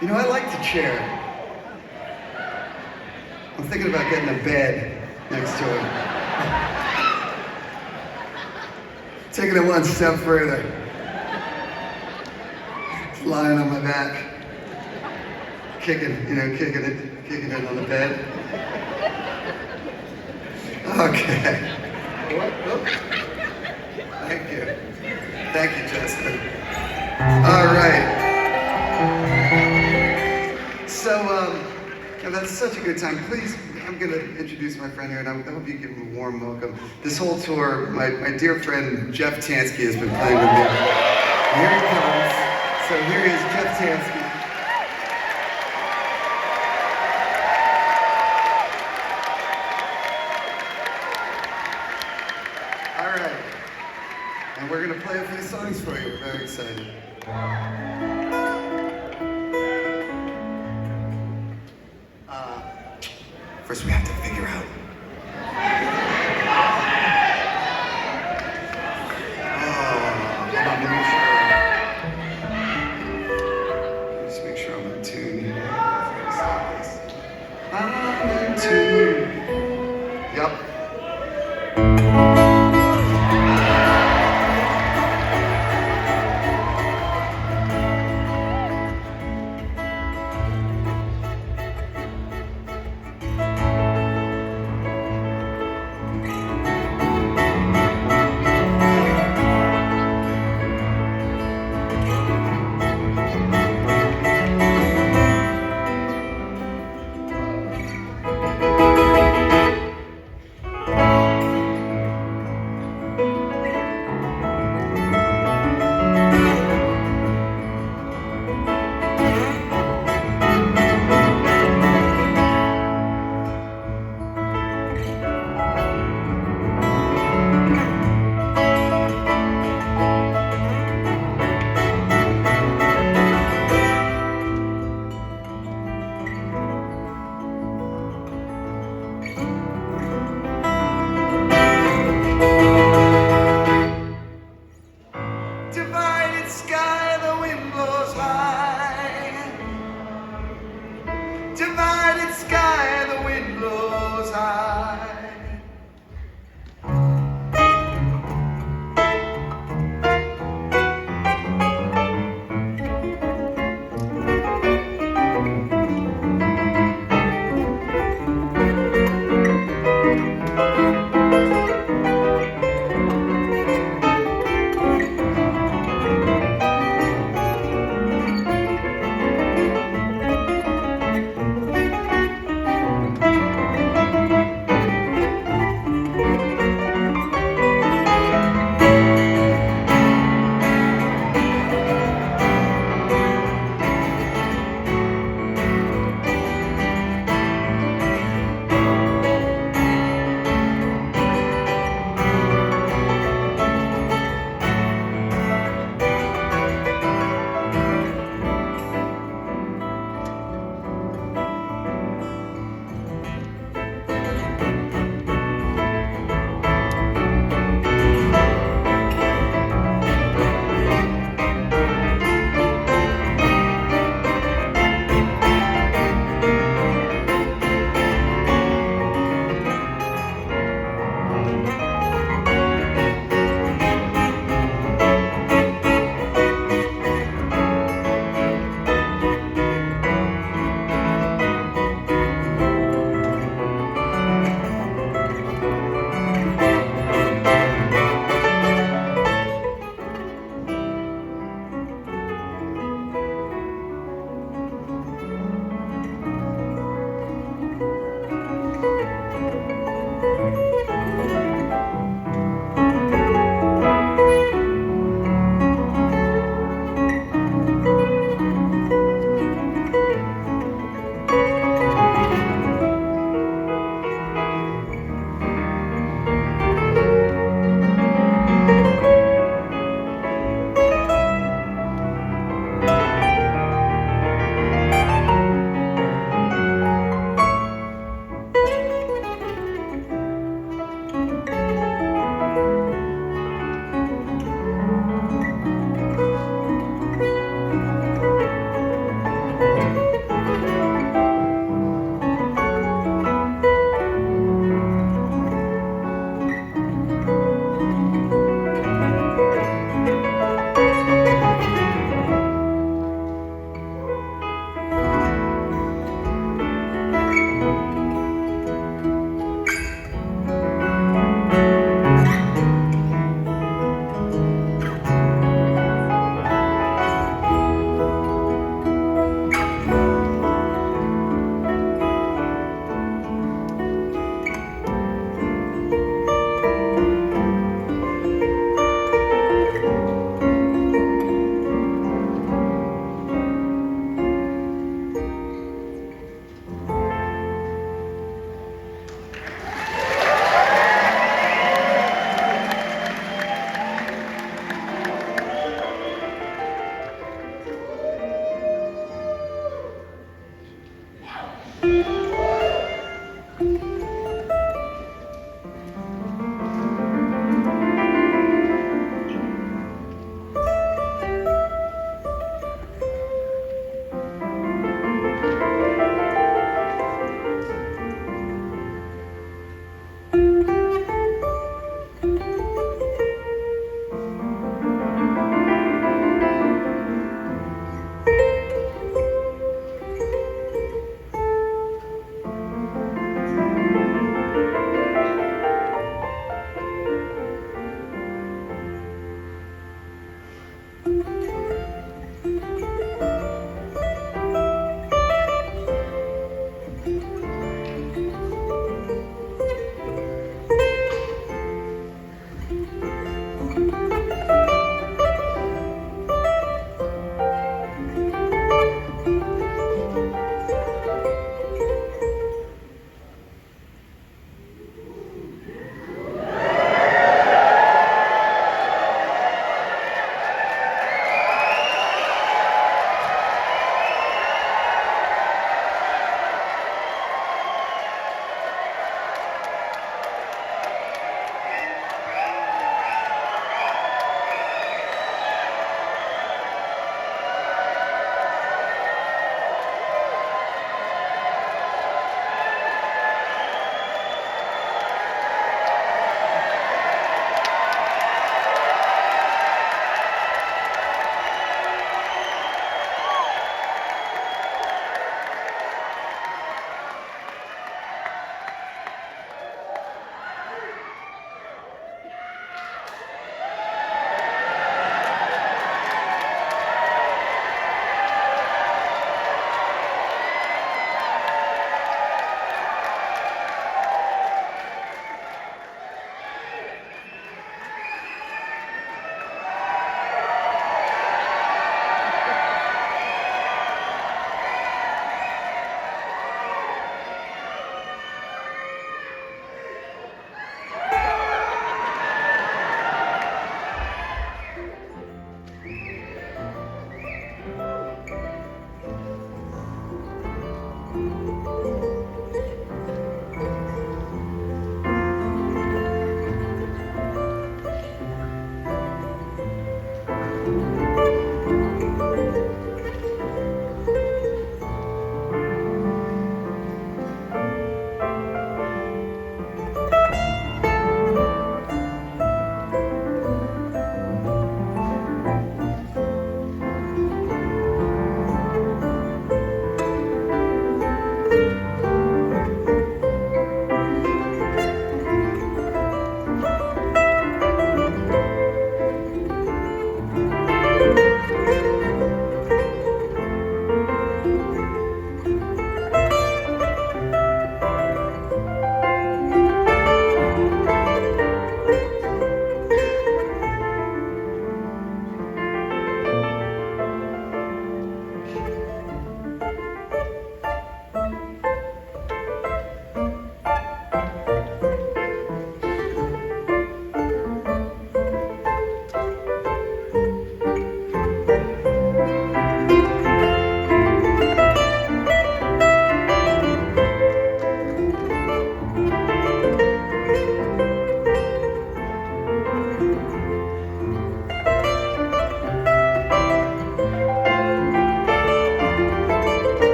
You know, I like the chair. I'm thinking about getting a bed next to it. Taking it one step further. Just lying on my back. Kicking it on the bed. Okay. Thank you. Thank you, Justin. All right. So, that's such a good time. Please, I'm going to introduce my friend here, and I hope you give him a warm welcome. This whole tour, my dear friend Jeff Tanski has been playing with me. Here he comes. So here he is, Jeff Tanski. All right. And we're going to play a few songs for you. We're very excited. First, we have to figure out. Hold on, let me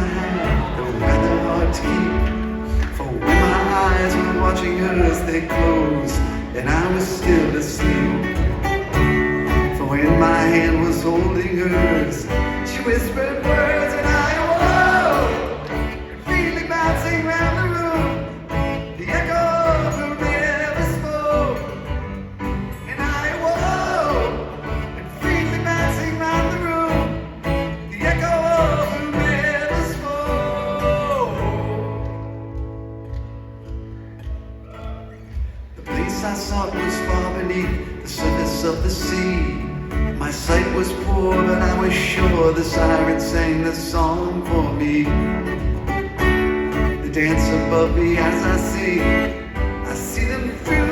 had, though rather hard to keep. For when my eyes were watching hers, they closed, and I was still asleep. For when my hand was holding hers, she whispered words, and I awoke, feeling bouncing round the room, the echo of her never spoke. And I awoke, and feeling bouncing round the room, the echo of her never spoke. The place I sought was far beneath the surface of the sea. My sight was poor, but I was sure the sirens sang the song for me. They dance above me as I see them through